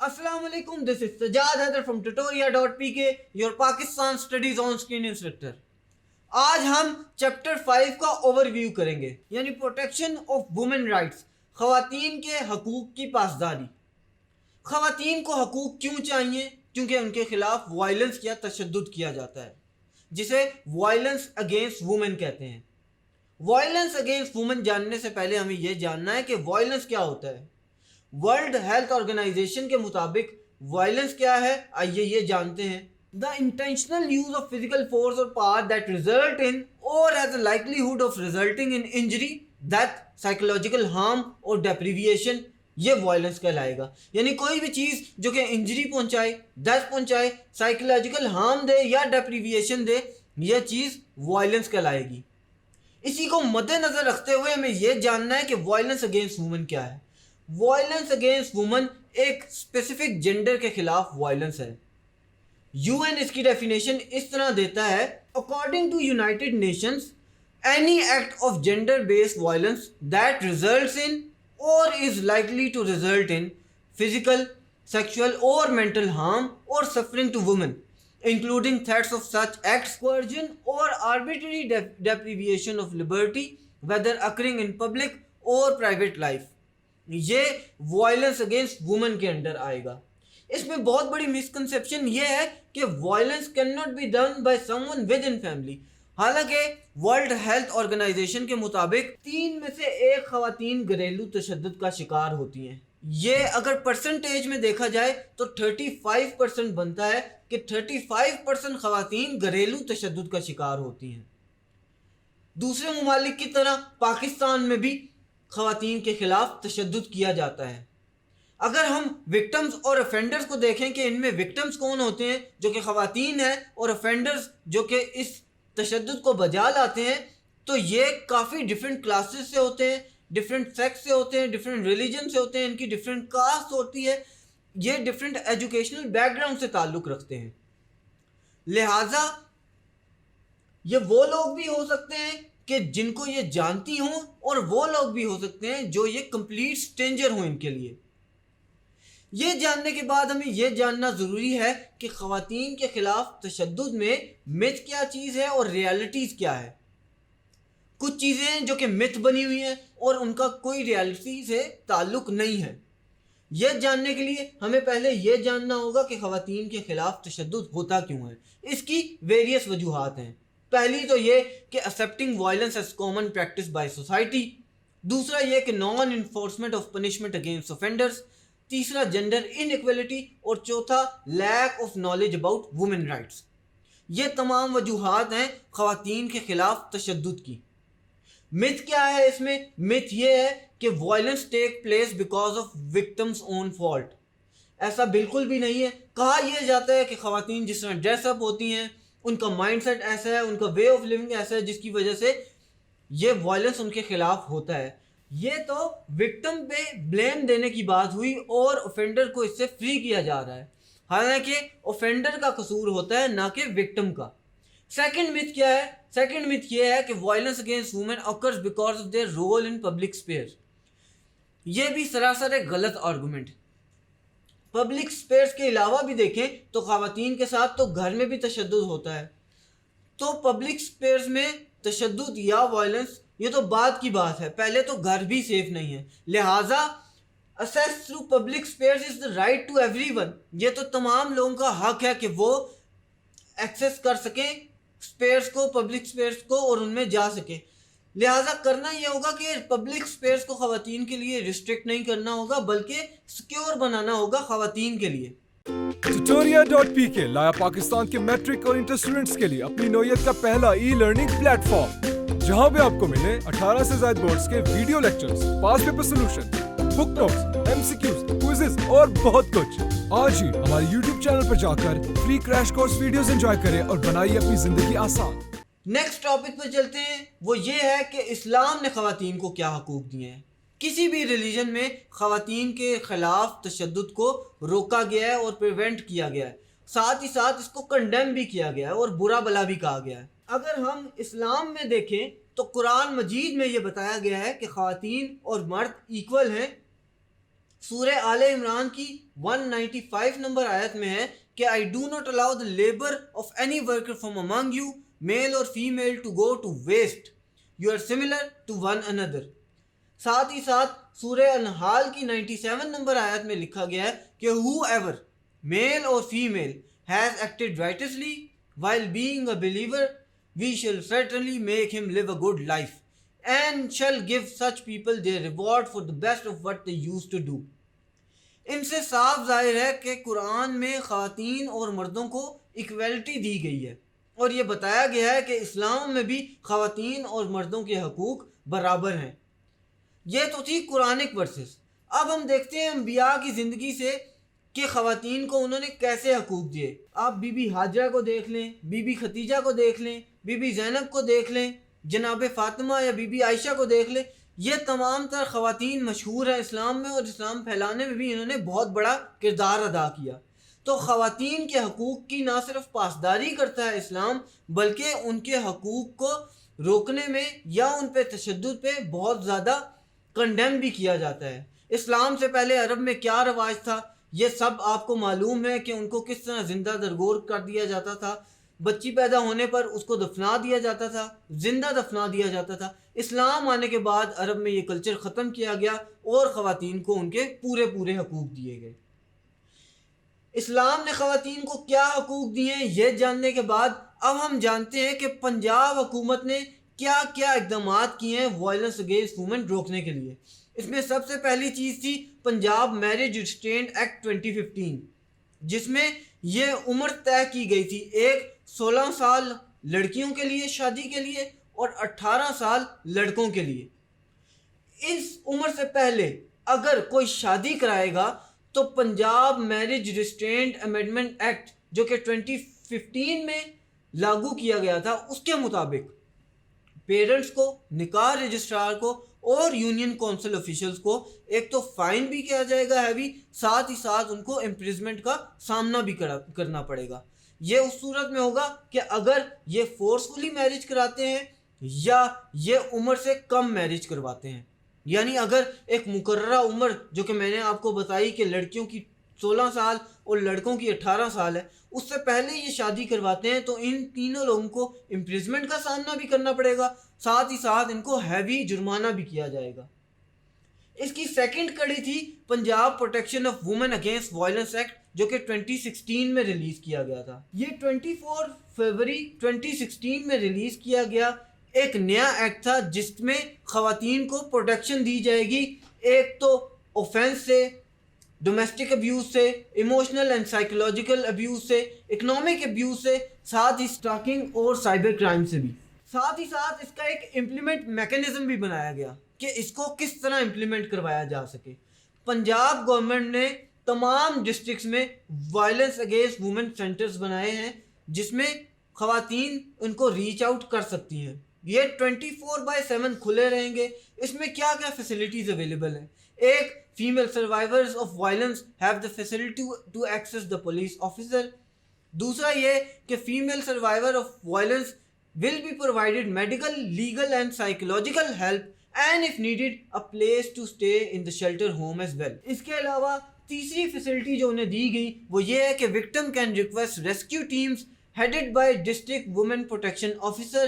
Assalamu alaikum, this is Sajjad Haider from tutoria.pk, your Pakistan Studies on Screen Instructor. آج ہم chapter 5 کا over view کریں گے، یعنی پروٹیکشن آف وومن رائٹس، خواتین کے حقوق کی پاسداری۔ خواتین کو حقوق کیوں چاہیے؟ کیونکہ ان کے خلاف وائلنس یا تشدد کیا جاتا ہے، جسے وائلنس اگینسٹ وومن کہتے ہیں۔ وائلنس اگینسٹ وومن جاننے سے پہلے ہمیں یہ جاننا ہے کہ وائلنس کیا ہوتا ہے۔ ورلڈ ہیلتھ آرگنائزیشن کے مطابق وائلنس کیا ہے، آئیے یہ جانتے ہیں۔ The intentional use of physical force or power that result in or has a likelihood of resulting in injury, death, psychological harm or deprivation، یہ وائلنس کہلائے گا۔ یعنی کوئی بھی چیز جو کہ انجری پہنچائے، ڈیتھ پہنچائے، سائیکولوجیکل ہارم دے یا ڈیپریویشن دے، یہ چیز وائلنس کہلائے گی۔ اسی کو مد نظر رکھتے ہوئے ہمیں یہ جاننا ہے کہ وائلنس اگینسٹ وومن کیا ہے۔ وائلنس اگینسٹ وومن ایک اسپیسیفک جینڈر کے خلاف وائلنس ہے۔ UN اس کی ڈیفینیشن اس طرح دیتا ہے: according to United Nations, any act of gender based violence that results in or is likely to result in physical, sexual or mental harm or suffering to women, including threats of such acts, coercion or arbitrary deprivation of liberty, whether occurring in public or private life۔ یہ violence against women کے under آئے گا۔ اس میں بہت بڑی misconception یہ ہے کہ violence cannot be done by someone within family. حالانکہ ورلڈ ہیلتھ آرگنائزیشن کے مطابق 3 میں سے 1 خواتین گھریلو تشدد کا شکار ہوتی ہیں۔ یہ اگر پرسنٹیج میں دیکھا جائے تو 35% بنتا ہے کہ 35% خواتین گھریلو تشدد کا شکار ہوتی ہیں۔ دوسرے ممالک کی طرح پاکستان میں بھی خواتین کے خلاف تشدد کیا جاتا ہے۔ اگر ہم وکٹمز اور افینڈرز کو دیکھیں کہ ان میں وکٹمز کون ہوتے ہیں جو کہ خواتین ہیں، اور افینڈرز جو کہ اس تشدد کو بجا لاتے ہیں، تو یہ کافی ڈفرینٹ کلاسز سے ہوتے ہیں، ڈفرینٹ سیکس سے ہوتے ہیں، ڈفرینٹ ریلیجن سے ہوتے ہیں، ان کی ڈفرینٹ کاسٹ ہوتی ہے، یہ ڈفرینٹ ایجوکیشنل بیک گراؤنڈ سے تعلق رکھتے ہیں۔ لہٰذا یہ وہ لوگ بھی ہو سکتے ہیں کہ جن کو یہ جانتی ہوں، اور وہ لوگ بھی ہو سکتے ہیں جو یہ کمپلیٹ اسٹرینجر ہوں ان کے لیے۔ یہ جاننے کے بعد ہمیں یہ جاننا ضروری ہے کہ خواتین کے خلاف تشدد میں مت کیا چیز ہے اور ریالٹیز کیا ہے۔ کچھ چیزیں ہیں جو کہ مت بنی ہوئی ہیں اور ان کا کوئی ریالٹی سے تعلق نہیں ہے۔ یہ جاننے کے لیے ہمیں پہلے یہ جاننا ہوگا کہ خواتین کے خلاف تشدد ہوتا کیوں ہے۔ اس کی ویریس وجوہات ہیں۔ پہلی تو یہ کہ accepting violence as common practice by society, دوسرا یہ کہ non enforcement of punishment against offenders، تیسرا جینڈر ان ایکویلٹی، اور چوتھا lack of knowledge about women rights. یہ تمام وجوہات ہیں خواتین کے خلاف تشدد کی۔ مت کیا ہے اس میں؟ مت یہ ہے کہ violence take place because of victims own fault. ایسا بالکل بھی نہیں ہے۔ کہا یہ جاتا ہے کہ خواتین جس طرح ڈریس اپ ہوتی ہیں، ان کا مائنڈ سیٹ ایسا ہے، ان کا وے آف لیونگ ایسا ہے، جس کی وجہ سے یہ وائلنس ان کے خلاف ہوتا ہے۔ یہ تو وکٹم پہ بلیم دینے کی بات ہوئی اور اوفینڈر کو اس سے فری کیا جا رہا ہے، حالانکہ اوفینڈر کا قصور ہوتا ہے نہ کہ وکٹم کا۔ سیکنڈ مت کیا ہے؟ سیکنڈ مت یہ ہے کہ violence against women occurs because of their role in public space۔ یہ بھی سراسر ایک غلط آرگومنٹ۔ پبلک سپیس کے علاوہ بھی دیکھیں تو خواتین کے ساتھ تو گھر میں بھی تشدد ہوتا ہے، تو پبلک سپیس میں تشدد یا وائلنس یہ تو بعد کی بات ہے، پہلے تو گھر بھی سیف نہیں ہے۔ لہٰذا access through public space is the right to everyone، یہ تو تمام لوگوں کا حق ہے کہ وہ ایکسیس کر سکیں اسپیس کو، پبلک اسپیس کو، اور ان میں جا سکیں۔ لہٰذا کرنا یہ ہوگا کہ پبلک اسپیس کو خواتین کے لیے ریسٹرکٹ نہیں کرنا ہوگا، بلکہ سیکیور بنانا ہوگا خواتین کے لیے۔ tutoria.pk لایا پاکستان کے میٹرک اور انٹر اسٹوڈنٹس کے لیے اپنی نوعیت کا پہلا ای لرننگ پلیٹ فارم، جہاں پہ آپ کو ملے 18 سے زائد بورڈز کے ویڈیو لیکچرز، پاس پیپر سولوشن، بک نوٹس، MCQs، کوئزز اور بہت کچھ۔ آج ہی ہمارے YouTube چینل پر جا کر free crash course videos enjoy کریں اور بنائیے اپنی زندگی آسان۔ نیکسٹ ٹاپک پہ چلتے ہیں، وہ یہ ہے کہ اسلام نے خواتین کو کیا حقوق دیے ہیں۔ کسی بھی ریلیجن میں خواتین کے خلاف تشدد کو روکا گیا ہے اور پریونٹ کیا گیا ہے، ساتھ ہی ساتھ اس کو کنڈیم بھی کیا گیا ہے اور برا بلا بھی کہا گیا ہے۔ اگر ہم اسلام میں دیکھیں تو قرآن مجید میں یہ بتایا گیا ہے کہ خواتین اور مرد ایکول ہیں، سورہ آل عمران کی 195 نمبر آیت میں ہے کہ I do not allow the labor of any worker from among you, male or female, to go to waste. You are similar to one another. ساتھ ہی ساتھ سورہ انحال کی 97 نمبر آیت میں لکھا گیا ہے کہ whoever, male or female, has acted righteously while being a believer, we shall certainly make him live a good life, and shall give such people their reward for the best of what they used to do. ان سے صاف ظاہر ہے کہ قرآن میں خواتین اور مردوں کو ایکویلٹی دی گئی ہے، اور یہ بتایا گیا ہے کہ اسلام میں بھی خواتین اور مردوں کے حقوق برابر ہیں۔ یہ تو تھی قرآنک ورسز۔ اب ہم دیکھتے ہیں انبیاء کی زندگی سے کہ خواتین کو انہوں نے کیسے حقوق دیے۔ آپ بی بی حاجرہ کو دیکھ لیں، بی بی ختیجہ کو دیکھ لیں، بی بی زینب کو دیکھ لیں، جناب فاطمہ یا بی بی عائشہ کو دیکھ لیں، یہ تمام تر خواتین مشہور ہیں اسلام میں، اور اسلام پھیلانے میں بھی انہوں نے بہت بڑا کردار ادا کیا۔ تو خواتین کے حقوق کی نہ صرف پاسداری کرتا ہے اسلام، بلکہ ان کے حقوق کو روکنے میں یا ان پہ تشدد پہ بہت زیادہ کنڈیم بھی کیا جاتا ہے۔ اسلام سے پہلے عرب میں کیا رواج تھا یہ سب آپ کو معلوم ہے کہ ان کو کس طرح زندہ درگور کر دیا جاتا تھا، بچی پیدا ہونے پر اس کو دفنا دیا جاتا تھا، زندہ دفنا دیا جاتا تھا۔ اسلام آنے کے بعد عرب میں یہ کلچر ختم کیا گیا اور خواتین کو ان کے پورے حقوق دیے گئے۔ اسلام نے خواتین کو کیا حقوق دیے ہیں یہ جاننے کے بعد اب ہم جانتے ہیں کہ پنجاب حکومت نے کیا کیا اقدامات کیے ہیں وائلنس اگینسٹ وومن روکنے کے لیے۔ اس میں سب سے پہلی چیز تھی پنجاب میرج ریسٹرینٹ ایکٹ 2015، جس میں یہ عمر طے کی گئی تھی، ایک 16 سال لڑکیوں کے لیے شادی کے لیے اور 18 سال لڑکوں کے لیے۔ اس عمر سے پہلے اگر کوئی شادی کرائے گا تو Punjab marriage restraint amendment act جو کہ 2015 میں لاگو کیا گیا تھا، اس کے مطابق پیرنٹس کو، نکاح رجسٹرار کو اور یونین کونسل آفیشلز کو ایک تو فائن بھی کیا جائے گا ہیوی، ساتھ ہی ساتھ ان کو امپریزمنٹ کا سامنا بھی کرنا پڑے گا۔ یہ اس صورت میں ہوگا کہ اگر یہ فورسفلی میرج کراتے ہیں یا یہ عمر سے کم میرج کرواتے ہیں، یعنی اگر ایک مقررہ عمر جو کہ میں نے آپ کو بتائی کہ لڑکیوں کی 16 سال اور لڑکوں کی 18 سال ہے، اس سے پہلے یہ شادی کرواتے ہیں تو ان تینوں لوگوں کو امپریزمنٹ کا سامنا بھی کرنا پڑے گا، ساتھ ہی ساتھ ان کو ہیوی جرمانہ بھی کیا جائے گا۔ اس کی سیکنڈ کڑی تھی Punjab protection of women against violence act جو کہ 2016 میں ریلیز کیا گیا تھا۔ یہ 24 فروری 2016 میں ریلیز کیا گیا ایک نیا ایکٹ تھا جس میں خواتین کو پروٹیکشن دی جائے گی، ایک تو اوفینس سے، ڈومیسٹک ابیوز سے، ایموشنل اینڈ سائیکولوجیکل ابیوز سے، اکنامک ابیوز سے، ساتھ ہی سٹاکنگ اور سائبر کرائم سے بھی۔ ساتھ ہی ساتھ اس کا ایک امپلیمنٹ میکینزم بھی بنایا گیا کہ اس کو کس طرح امپلیمنٹ کروایا جا سکے۔ پنجاب گورنمنٹ نے تمام ڈسٹرکٹس میں وائلنس اگینسٹ وومن سینٹرز بنائے ہیں جس میں خواتین ان کو ریچ آؤٹ کر سکتی ہیں۔ یہ 24/7 کھلے رہیں گے۔ اس میں کیا کیا فیسلٹیز اویلیبل ہیں؟ ایک، female survivors of violence have the facility to access the police officer. دوسرا یہ کہ female survivor of violence will be provided medical, legal and psychological help and if needed a place to stay in the shelter home as well۔ اس کے علاوہ تیسری facility جو انہیں دی گئی وہ یہ ہے کہ victim can request rescue teams headed by district women protection officer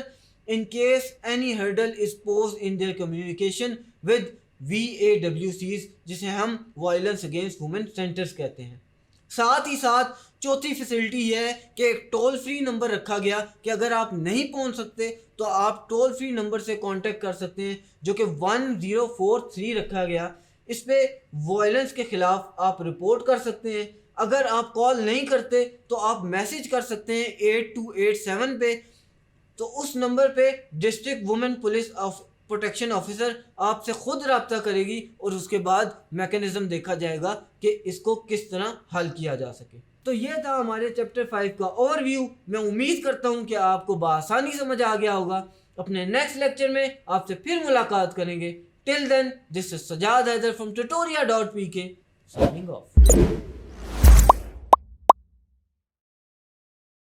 in case any hurdle is posed in their communication with VAWCs جسے ہم violence against women centers کہتے ہیں۔ ساتھ ہی ساتھ چوتھی فیسلٹی یہ ہے کہ ایک ٹول فری نمبر رکھا گیا کہ اگر آپ نہیں پہنچ سکتے تو آپ ٹول فری نمبر سے کانٹیکٹ کر سکتے ہیں جو کہ 1043 رکھا گیا۔ اس پہ وائلنس کے خلاف آپ رپورٹ کر سکتے ہیں۔ اگر آپ کال نہیں کرتے تو آپ میسج کر سکتے ہیں 8287 پہ، تو اس نمبر پہ district women police protection officer آپ سے خود رابطہ کرے گی اور اس کے بعد میکینزم دیکھا جائے گا کہ اس کو کس طرح حل کیا جا سکے۔ تو یہ تھا ہمارے چیپٹر 5 کا اوور ویو۔ میں امید کرتا ہوں کہ آپ کو بآسانی سمجھ آ گیا ہوگا۔ اپنے نیکسٹ لیکچر میں آپ سے پھر ملاقات کریں گے۔ Till then, this is Sajjad Haider from tutoria.pk signing off۔